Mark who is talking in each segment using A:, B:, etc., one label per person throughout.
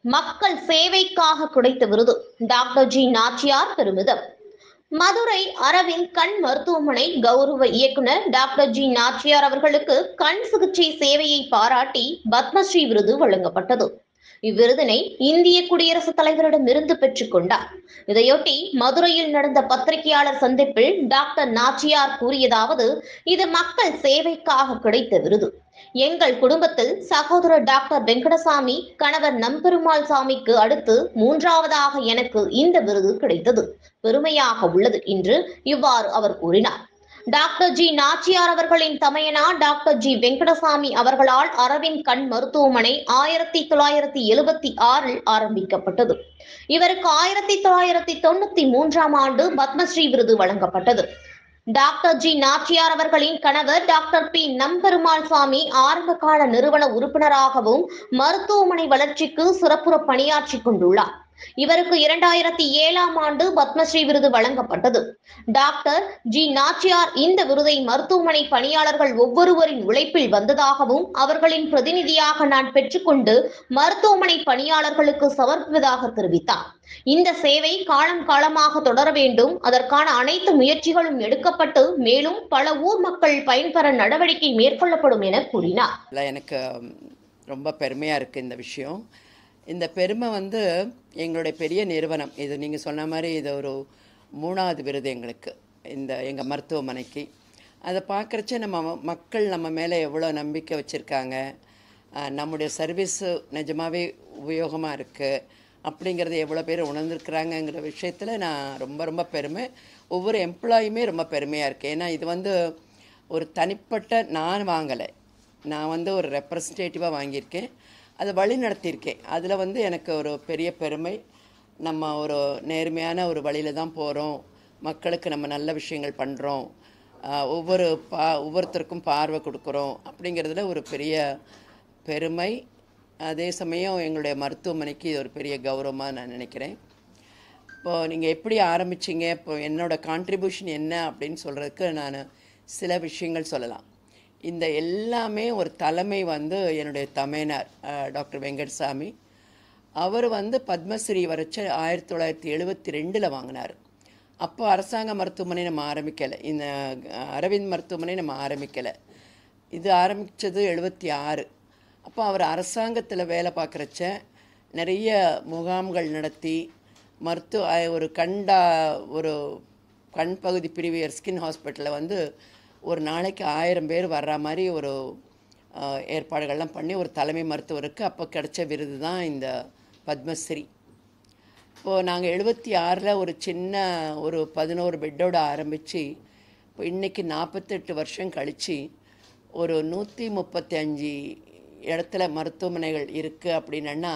A: மக்கள் சேவைக்காக கிடைத்த விருது டாக்டர் ஜி நாச்சியார் பெருமிதம். மதுரை அரவிந்த் கண் மருத்துவமனை கௌரவ இயக்குனர் டாக்டர் ஜி நாச்சியார் அவர்களுக்கு கண் சிகிச்சை சேவையை பாராட்டி பத்மஸ்ரீ விருது வழங்கப்பட்டது. இவ்விருதினை இந்திய குடியரசுத் தலைவரிடமிருந்து பெற்றுக் கொண்டார். இதையொட்டி மதுரையில் நடந்த பத்திரிகையாளர் சந்திப்பில் டாக்டர் நாச்சியார் கூறியதாவது: இது மக்கள் சேவைக்காக கிடைத்த விருது. எங்கள் குடும்பத்தில் சகோதரர் டாக்டர் வெங்கடசாமி, கணவர் நம்பெருமாள் சாமிக்கு அடுத்து மூன்றாவதாக எனக்கு இந்த விருது கிடைத்தது. பெருமையாக உள்ளது என்று இவ்வாறு அவர் கூறினார். டாக்டர் ஜி நாச்சியார் அவர்களின் தமையனார் டாக்டர் ஜி வெங்கடசாமி அவர்களால் அரவிந்த் கண் மருத்துவமனை 1976 ஆரம்பிக்கப்பட்டது. இவருக்கு 1993 ஆண்டு பத்மஸ்ரீ விருது வழங்கப்பட்டது. டாக்டர் ஜி நாச்சியார் அவர்களின் கணவர் டாக்டர் பி நம்பெருமாள் சாமி ஆரம்பகால நிறுவன உறுப்பினராகவும் மருத்துவமனை வளர்ச்சிக்கு சிறப்புற பணியாற்றிக் கொண்டுள்ளார். இவருக்கு 2007 ஆண்டு பத்மஸ்ரீ விருது வழங்கப்பட்டது. டாக்டர் ஜி நாச்சியார் இந்த விருதை மருத்துவமனை பணியாளர்கள் ஒவ்வொருவரின் உழைப்பில் வந்ததாகவும் அவர்களின் பிரதிநிதியாக நான் பெற்றுக்கொண்டு மருத்துவமனை பணியாளர்களுக்கு சமர்ப்பிப்பதாக தெரிவித்தார். இந்த சேவை காலம் காலமாக தொடர வேண்டும். அதற்கான அனைத்து முயற்சிகளும் எடுக்கப்பட்டு மேலும் பல ஊர் மக்கள் பயன்பெற நடவடிக்கை மேற்கொள்ளப்படும் என கூறினார்.
B: எனக்கு ரொம்ப பெருமையாக இருக்குது இந்த விஷயம். இந்த பெருமை எங்களுடைய பெரிய நிறுவனம். இது நீங்கள் சொன்ன மாதிரி இது ஒரு 3வது விருது எங்களுக்கு, எங்கள் மருத்துவமனைக்கு. அதை பார்க்குறச்ச நம்ம மக்கள் நம்ம மேலே எவ்வளோ நம்பிக்கை வச்சுருக்காங்க, நம்முடைய சர்வீஸு நிஜமாகவே உபயோகமாக இருக்குது அப்படிங்கிறது எவ்வளோ பேர் உணர்ந்துருக்குறாங்கங்கிற விஷயத்தில் நான் ரொம்ப ரொம்ப பெருமை. ஒவ்வொரு எம்ப்ளாயுமே ரொம்ப பெருமையாக இருக்குது. ஏன்னா இது ஒரு தனிப்பட்ட நான் வாங்கலை, நான் ஒரு ரெப்ரசன்டேட்டிவாக வாங்கியிருக்கேன், அதை வழி நடத்தியிருக்கேன். அதில் எனக்கு ஒரு பெரிய பெருமை. நம்ம ஒரு நேர்மையான ஒரு வழியில் தான் போகிறோம், மக்களுக்கு நம்ம நல்ல விஷயங்கள் பண்ணுறோம், ஒவ்வொருத்தருக்கும் பார்வை கொடுக்குறோம் அப்படிங்கிறதுல ஒரு பெரிய பெருமை. அதே சமயம் எங்களுடைய மருத்துவமனைக்கு இது ஒரு பெரிய கௌரவமாக நான் நினைக்கிறேன். இப்போது நீங்கள் எப்படி ஆரம்பிச்சிங்க, இப்போ என்னோடய கான்ட்ரிபியூஷன் என்ன அப்படின்னு சொல்கிறதுக்கு நான் சில விஷயங்கள் சொல்லலாம். இந்த எல்லாமே ஒரு தலைமை என்னுடைய தமையனார் டாக்டர் வெங்கடசாமி. அவர் பத்மஸ்ரீ வரைச்ச 1972 வாங்கினார். அப்போ அரசாங்க மருத்துவமனை நம்ம ஆரம்பிக்கலை, இந்த அரவிந்த் மருத்துவமனை நம்ம ஆரம்பிக்கலை. இது ஆரம்பித்தது 76. அப்போ அவர் அரசாங்கத்தில் வேலை பார்க்குறச்ச நிறைய முகாம்கள் நடத்தி ஒரு கண் பகுதி பிரிவு ஸ்கின் ஹாஸ்பிட்டலில் ஒரு நாளைக்கு 1000 பேர் வர்ற மாதிரி ஒரு ஏற்பாடுகள்லாம் பண்ணி ஒரு தலைமை மருத்துவருக்கு அப்போ கிடைச்ச விருது தான் இந்த பத்மஸ்ரீ. இப்போது நாங்கள் 76 ஒரு சின்ன ஒரு 11 பெட்டோடு ஆரம்பித்து இப்போ இன்றைக்கி 48 வருஷம் கழித்து ஒரு 135 இடத்துல மருத்துவமனைகள் இருக்குது. அப்படின்னா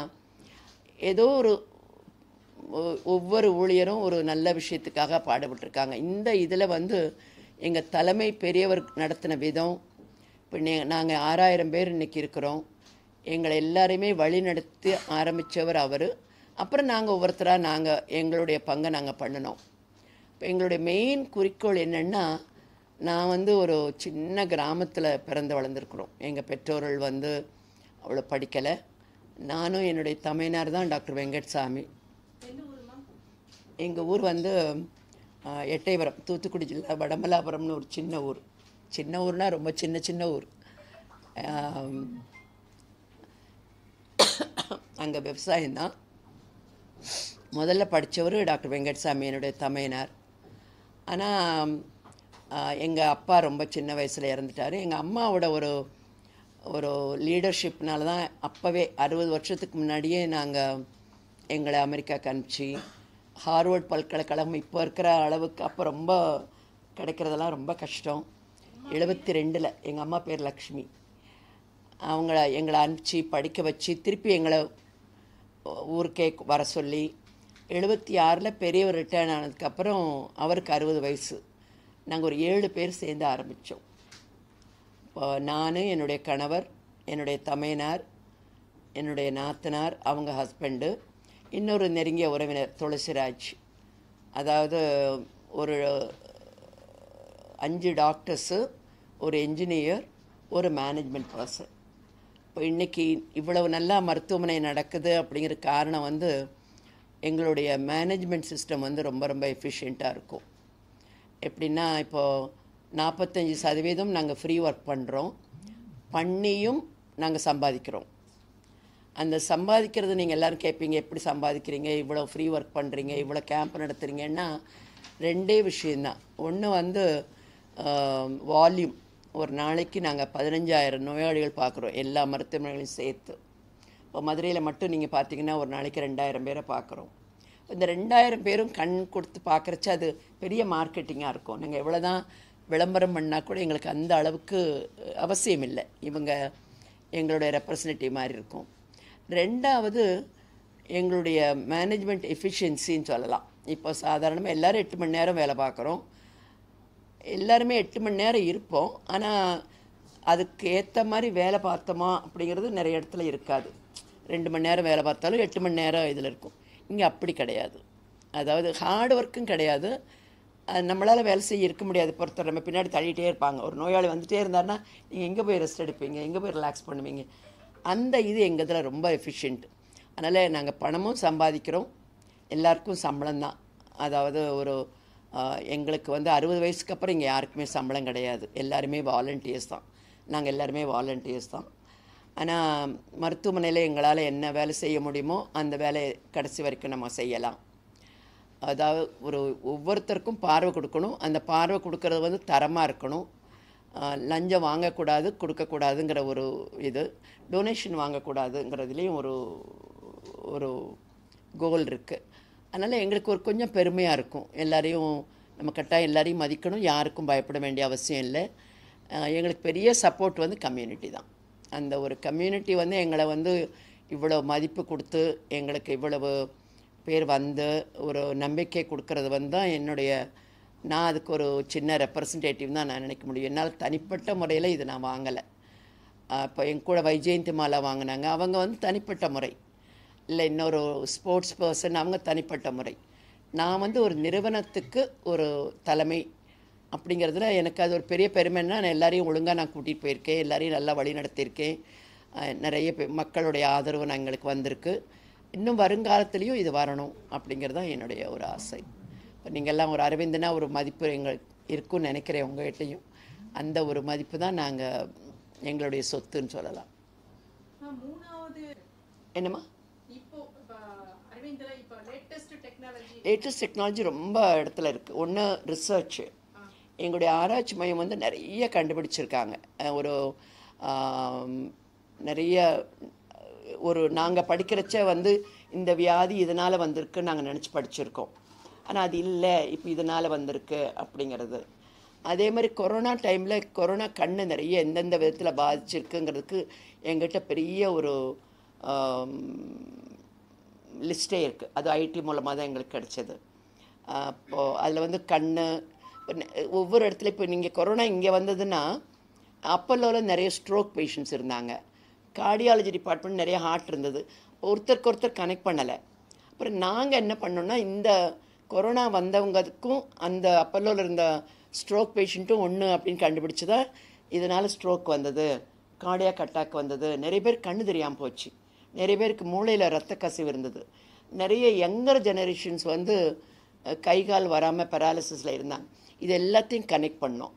B: ஏதோ ஒவ்வொரு ஊழியரும் ஒரு நல்ல விஷயத்துக்காக பாடுபட்டுருக்காங்க. இந்த இதில் எங்கள் தலைமை பெரியவர் நடத்தின விதம், இப்போ நாங்கள் 6000 பேர் இன்றைக்கி இருக்கிறோம். எங்களை எல்லாரையுமே வழி நடத்தி ஆரம்பித்தவர் அவர். அப்புறம் நாங்கள் ஒவ்வொருத்தராக எங்களுடைய பங்கை நாங்கள் பண்ணினோம். இப்போ எங்களுடைய மெயின் குறிக்கோள் என்னென்னா, நான் ஒரு சின்ன கிராமத்தில் பிறந்து வளர்ந்துருக்குறோம். எங்கள் பெற்றோர்கள் அவ்வளோ படிக்கலை. நானும் என்னுடைய தமையனார் தான் டாக்டர் வெங்கட்சாமி. எங்கள் ஊர் எட்டயபுரம், தூத்துக்குடி ஜில்லா வடமலாபுரம்னு ஒரு சின்ன ஊர்னால் ரொம்ப சின்ன ஊர். அங்கே விவசாயம்தான். முதல்ல படித்தவர் டாக்டர் வெங்கட்சாமி, என்னுடைய தமையனார். ஆனால் எங்கள் அப்பா ரொம்ப சின்ன வயசில் இறந்துட்டார். எங்கள் அம்மாவோட ஒரு லீடர்ஷிப்னால தான் அப்போவே 60 வருஷத்துக்கு முன்னாடியே எங்களை அமெரிக்காவுக்கு அனுப்பிச்சி ஹார்வர்ட் பல்கலைக்கழகம் இப்போ இருக்கிற அளவுக்கு அப்போ ரொம்ப கிடைக்கிறதெல்லாம் ரொம்ப கஷ்டம். 72 எங்கள் அம்மா பேர் லக்ஷ்மி. எங்களை அனுப்பிச்சி படிக்க வச்சு திருப்பி எங்களை ஊருக்கே வர சொல்லி 76 பெரியவர் ரிட்டர்ன் ஆனதுக்கப்புறம் அவருக்கு 60 வயசு. நாங்கள் ஒரு 7 பேர் சேர்ந்து ஆரம்பித்தோம். இப்போ நான், என்னுடைய கணவர், என்னுடைய தமையனார், என்னுடைய நாத்தனார், அவங்க ஹஸ்பண்டு, இன்னொரு நெருங்கிய உறவினர் துளசிராஜ். அதாவது ஒரு 5 டாக்டர்ஸு, ஒரு என்ஜினியர், ஒரு மேனேஜ்மெண்ட் பர்சன். இப்போ இன்றைக்கி இவ்வளவு நல்லா மருத்துவமனை நடக்குது அப்படிங்கிற காரணம் வந்து எங்களுடைய மேனேஜ்மெண்ட் சிஸ்டம் வந்து ரொம்ப ரொம்ப எஃபிஷியண்ட்டாக இருக்கும். எப்படின்னா இப்போது 45% நாங்கள் ஃப்ரீ ஒர்க் பண்ணுறோம், பண்ணியும் நாங்கள் சம்பாதிக்கிறோம். அந்த சம்பாதிக்கிறது நீங்கள் எல்லோரும் கேட்பீங்க, எப்படி சம்பாதிக்கிறீங்க, இவ்வளோ ஃப்ரீ ஒர்க் பண்ணுறீங்க, இவ்வளோ கேம்ப் நடத்துகிறீங்கன்னா ரெண்டே விஷயந்தான். ஒன்று வந்து வால்யூம். ஒரு நாளைக்கு நாங்கள் 15,000 நோயாளிகள் பார்க்குறோம், எல்லா மருத்துவமனைகளையும் சேர்த்து. இப்போ மதுரையில் மட்டும் நீங்கள் பார்த்தீங்கன்னா ஒரு நாளைக்கு 2,000 பேரை பார்க்குறோம். இந்த 2,000 பேரும் கண் கொடுத்து பார்க்குறச்சு அது பெரிய மார்க்கெட்டிங்காக இருக்கும். நாங்கள் எவ்வளோ தான் விளம்பரம் பண்ணால் கூட எங்களுக்கு அந்த அளவுக்கு அவசியம் இல்லை, இவங்க எங்களுடைய ரெப்ரசன்டேட்டிவ் மாதிரி இருக்கும். ரெண்டாவது எங்களுடைய மேனேஜ்மெண்ட் எஃபிஷியன்சின்னு சொல்லலாம். இப்போ சாதாரணமாக எல்லோரும் 8 மணி நேரம் வேலை பார்க்குறோம், எல்லாருமே 8 மணி நேரம் இருப்போம். ஆனால் அதுக்கு ஏற்ற மாதிரி வேலை பார்த்தோமா அப்படிங்கிறது நிறைய இடத்துல இருக்காது. 2 மணி நேரம் வேலை பார்த்தாலும் 8 மணி நேரம் இதில் இருக்கும். இங்கே அப்படி கிடையாது. அதாவது ஹார்ட் ஒர்க்கும் கிடையாது, நம்மளால் வேலை செய்ய இருக்க முடியாது. பொறுத்தவரை நம்ம பின்னாடி தள்ளிகிட்டே இருப்பாங்க. ஒரு நோயாளி வந்துகிட்டே இருந்தாருன்னா நீங்கள் எங்கே போய் ரெஸ்ட் எடுப்பீங்க, எங்கே போய் ரிலாக்ஸ் பண்ணுவீங்க? அந்த இது எங்கள் இதில் ரொம்ப எஃபிஷியண்ட். அதனால் நாங்கள் பணமும் சம்பாதிக்கிறோம், எல்லாருக்கும் சம்பளம் தான். அதாவது ஒரு எங்களுக்கு வந்து 60 வயசுக்கு அப்புறம் இங்கே யாருக்குமே சம்பளம் கிடையாது, எல்லாருமே வாலண்டியர்ஸ் தான். நாங்கள் எல்லாருமே வாலண்டியர்ஸ் தான். ஆனால் மருத்துவமனையில் எங்களால் என்ன வேலை செய்ய முடியுமோ அந்த வேலையை கடைசி வரைக்கும் நம்ம செய்யலாம். அதாவது ஒவ்வொருத்தருக்கும் பார்வை கொடுக்கணும், அந்த பார்வை கொடுக்கறது வந்து தரமாக இருக்கணும், லஞ்சம் வாங்கக்கூடாது, கொடுக்கக்கூடாதுங்கிற ஒரு இது, டொனேஷன் வாங்கக்கூடாதுங்கிறதுலேயும் ஒரு கோல் இருக்குது. அதனால் எங்களுக்கு ஒரு கொஞ்சம் பெருமையாக இருக்கும். எல்லாரையும் நம்ம கட்டாயம் எல்லாரையும் மதிக்கணும், யாருக்கும் பயப்பட வேண்டிய அவசியம் இல்லை. எங்களுக்கு பெரிய சப்போர்ட் வந்து கம்யூனிட்டி தான். அந்த ஒரு கம்யூனிட்டி வந்து எங்களை வந்து இவ்வளோ மதிப்பு கொடுத்து எங்களுக்கு இவ்வளவு பேர் வந்து ஒரு நம்பிக்கை கொடுக்கறது வந்து தான் நான் அதுக்கு ஒரு சின்ன ரெப்ரசன்டேட்டிவ் தான் நான் நினைக்க முடியும். என்னால் தனிப்பட்ட முறையில் இது நான் வாங்கலை. இப்போ என் கூட வைஜெயந்தி மாலா வாங்கினாங்க, அவங்க வந்து தனிப்பட்ட முறை, இல்லை இன்னொரு ஸ்போர்ட்ஸ் பர்சன் அவங்க தனிப்பட்ட முறை. நான் வந்து ஒரு நிறுவனத்துக்கு ஒரு தலைமை அப்படிங்கிறதுல எனக்கு அது ஒரு பெரிய பெருமைன்னா, நான் எல்லாரையும் ஒழுங்காக நான் கூட்டிகிட்டு போயிருக்கேன், எல்லாரையும் நல்லா வழி நடத்தியிருக்கேன், நிறைய மக்களுடைய ஆதரவு நான் எங்களுக்கு வந்திருக்கு. இன்னும் வருங்காலத்துலேயும் இது வரணும் அப்படிங்கிறது தான் என்னுடைய ஒரு ஆசை. இப்போ நீங்கள்லாம் ஒரு அரவிந்தனா ஒரு மதிப்பு எங்களுக்கு இருக்குன்னு நினைக்கிறேன் உங்கள்கிட்டையும். அந்த ஒரு மதிப்பு தான் நாங்கள் எங்களுடைய சொத்துன்னு சொல்லலாம். என்னம்மா லேட்டஸ்ட் டெக்னாலஜி ரொம்ப இடத்துல இருக்குது. ஒன்று ரிசர்ச்சு, எங்களுடைய ஆராய்ச்சி மையம் வந்து நிறைய கண்டுபிடிச்சிருக்காங்க. நிறைய நாங்கள் படிக்கிறச்ச வந்து இந்த வியாதி இதனால் வந்திருக்குன்னு நாங்கள் நினச்சி படிச்சிருக்கோம். ஆனால் அது இல்லை, இப்போ இதனால் வந்திருக்கு அப்படிங்கிறது. அதே மாதிரி கொரோனா டைமில் கொரோனா கண்ணு நிறைய எந்தெந்த விதத்தில் பாதிச்சிருக்குங்கிறதுக்கு எங்கிட்ட பெரிய ஒரு லிஸ்ட்டே இருக்குது. அது ஐடி மூலமாக தான் எங்களுக்கு கிடச்சிது. அப்போது அதில் வந்து ஒவ்வொரு இடத்துல இப்போ நீங்கள் கொரோனா இங்கே வந்ததுன்னா அப்போலோவில் நிறைய ஸ்ட்ரோக் பேஷண்ட்ஸ் இருந்தாங்க, கார்டியாலஜி டிபார்ட்மெண்ட் நிறைய ஹார்ட் இருந்தது, ஒருத்தருக்கு ஒருத்தர் கனெக்ட் பண்ணலை. அப்புறம் நாங்கள் என்ன பண்ணோன்னா, இந்த கொரோனா வந்தவங்களுக்கும் அந்த அப்போலோவில் இருந்த ஸ்ட்ரோக் பேஷண்ட்டும் ஒன்று அப்படின்னு கண்டுபிடிச்சி தான் இதனால் ஸ்ட்ரோக் வந்தது, கார்டியாக் அட்டாக் வந்தது, நிறைய பேர் கண்ணு தெரியாமல் போச்சு, நிறைய பேருக்கு மூளையில் ரத்த கசிவு இருந்தது, நிறைய யங்கர் ஜெனரேஷன்ஸ் வந்து கை கால் வராமல் பெராலிசிஸில் இருந்தாங்க. இது எல்லாத்தையும் கனெக்ட் பண்ணோம்.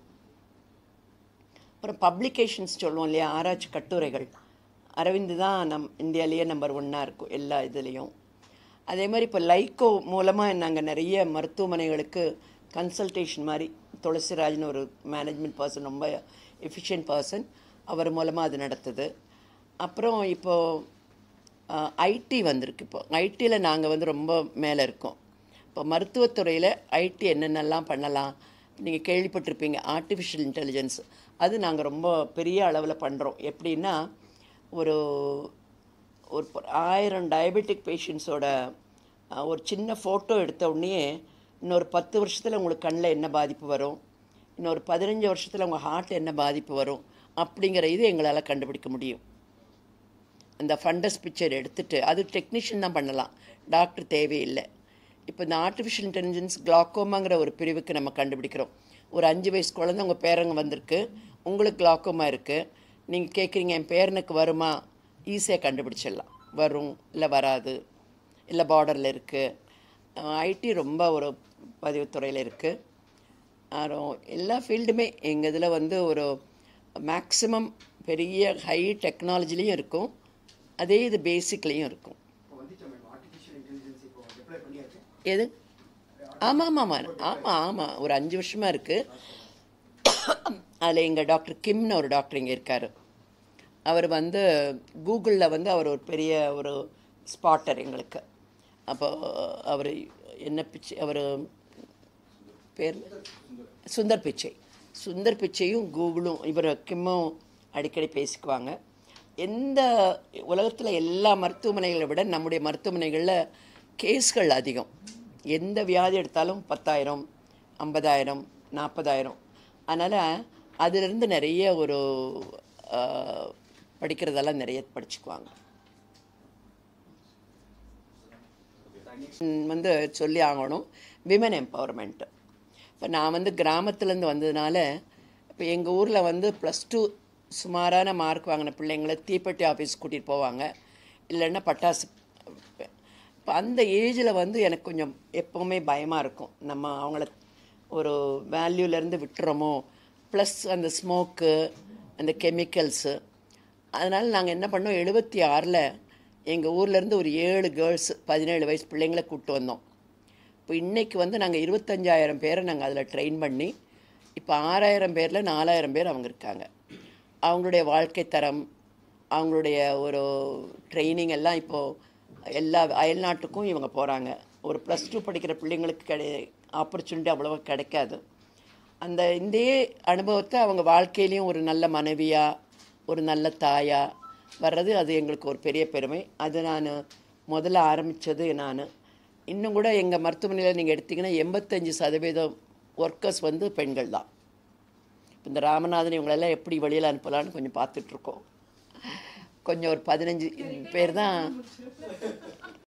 B: அப்புறம் பப்ளிகேஷன்ஸ் சொல்லுவோம் இல்லையா, ஆராய்ச்சி கட்டுரைகள், அரவிந்த் தான் இந்தியாவிலேயே நம்பர் 1 இருக்கும் எல்லா இதுலேயும். அதே மாதிரி இப்போ லைக்கோ மூலமாக நாங்கள் நிறைய மருத்துவமனைகளுக்கு கன்சல்டேஷன் மாதிரி, துளசிராஜ்னு ஒரு மேனேஜ்மெண்ட் பர்சன், ரொம்ப எஃபிஷியன்ட் பர்சன், அவர் மூலமாக அது நடத்துது. அப்புறம் இப்போது ஐடி வந்திருக்கு. இப்போ ஐடியில் நாங்கள் வந்து ரொம்ப மேலே இருக்கோம். இப்போ மருத்துவத்துறையில் ஐடி என்னென்னலாம் பண்ணலாம் நீங்கள் கேள்விப்பட்டிருப்பீங்க, ஆர்டிஃபிஷியல் இன்டெலிஜென்ஸ். அது நாங்கள் ரொம்ப பெரிய அளவில் பண்ணுறோம். எப்படின்னா ஒரு 1000 டயபெட்டிக் பேஷண்ட்ஸோட ஒரு சின்ன ஃபோட்டோ எடுத்த உடனே இன்னொரு 10 வருஷத்தில் உங்களுக்கு கண்ணில் என்ன பாதிப்பு வரும், இன்னொரு 15 வருஷத்தில் உங்கள் ஹார்ட் என்ன பாதிப்பு வரும் அப்படிங்கிற இது எங்களால் கண்டுபிடிக்க முடியும். அந்த ஃபண்டஸ் பிக்சர் எடுத்துகிட்டு, அது டெக்னீஷியன் தான் பண்ணலாம், டாக்டர் தேவையில்லை. இப்போ இந்த ஆர்டிஃபிஷியல் இன்டெலிஜென்ஸ் கிளாக்கோமாங்கிற ஒரு பிரிவுக்கு நம்ம கண்டுபிடிக்கிறோம். ஒரு 5 வயசு குழந்தை உங்கள் பேரங்க வந்திருக்கு, உங்களுக்கு கிளாக்கோமா இருக்குது, நீங்கள் கேட்குறீங்க என் பேரனுக்கு வருமா ஈஸியாக கண்டுபிடிச்சிடலாம், வரும் இல்லை வராது, இல்லை பார்டரில் இருக்குது. ஐடி ரொம்ப ஒரு பதிவுத்துறையில் இருக்குது. எல்லா ஃபீல்டுமே எங்கள் இதில் வந்து ஒரு மேக்ஸிமம் பெரிய ஹை டெக்னாலஜிலையும் இருக்கும், அதே இது பேசிக்லேயும் இருக்கும். எது? ஆமாம் ஆமாம் ஆமாம் ஆமாம் ஒரு 5 வருஷமாக இருக்குது. அதில் எங்கள் டாக்டர் கிம்னு ஒரு டாக்டர் இங்கே இருக்கார். அவர் வந்து கூகுளில் வந்து அவர் ஒரு பெரிய ஒரு ஸ்பாட்டர் எங்களுக்கு. அப்போ அவர் என்ன பிச்சை, அவர் பேர் சுந்தர் பிச்சையும் கூகுளும் இவர் கிம்மும் அடிக்கடி பேசிக்குவாங்க. எந்த உலகத்தில் எல்லா மருத்துவமனைகளை விட நம்முடைய மருத்துவமனைகளில் கேஸ்கள் அதிகம். எந்த வியாதி எடுத்தாலும் 10,000, 50,000, 40,000. அதனால் அதிலிருந்து நிறைய ஒரு படிக்கிறதெல்லாம் நிறைய படிச்சுக்குவாங்க. வந்து சொல்லி ஆகணும், விமன் எம்பவர்மெண்ட்டு. இப்போ நான் வந்து கிராமத்துலேருந்து வந்ததுனால, இப்போ எங்கள் ஊரில் வந்து +2 சுமாரான மார்க் வாங்கின பிள்ளைங்களை தீப்பெட்டி ஆஃபீஸ் கூட்டிகிட்டு போவாங்க, இல்லைன்னா பட்டாசு. இப்போ அந்த ஏஜில் வந்து எனக்கு கொஞ்சம் எப்போவுமே பயமாக இருக்கும், நம்ம அவங்கள ஒரு வேல்யூலேருந்து விட்டுறோமோ, ப்ளஸ் அந்த ஸ்மோக்கு, அந்த கெமிக்கல்ஸு. அதனால் நாங்கள் என்ன பண்ணோம், 76ல் எங்கள் ஊர்லேருந்து ஒரு 7 கேர்ள்ஸ் 17 வயசு பிள்ளைங்களை கூப்பிட்டு வந்தோம். இப்போ இன்றைக்கி வந்து நாங்கள் 25,000 பேரை நாங்கள் அதில் ட்ரெயின் பண்ணி, இப்போ 6,000 பேரில் 4,000 பேர் அவங்க இருக்காங்க. அவங்களுடைய வாழ்க்கை தரம், அவங்களுடைய ஒரு ட்ரைனிங் எல்லாம் இப்போது எல்லா அயல்நாட்டுக்கும் இவங்க போகிறாங்க. ஒரு +2 படிக்கிற பிள்ளைங்களுக்கு ஆப்பர்ச்சுனிட்டி அவ்வளோவா கிடைக்காது. அந்த இந்த அனுபவத்தை அவங்க வாழ்க்கையிலையும் ஒரு நல்ல மனைவியாக, ஒரு நல்ல தாயாக வர்றது, அது எங்களுக்கு ஒரு பெரிய பெருமை. அது நான் முதல்ல ஆரம்பித்தது. நான் இன்னும் கூட எங்கள் மருத்துவமனையில் நீங்கள் எடுத்திங்கன்னா 85% ஒர்க்கர்ஸ் வந்து பெண்கள் தான். இந்த ராமநாதன் இவங்களெல்லாம் எப்படி வெளியில் அனுப்பலான்னு கொஞ்சம் பார்த்துட்ருக்கோம். கொஞ்சம் ஒரு 15 பேர் தான்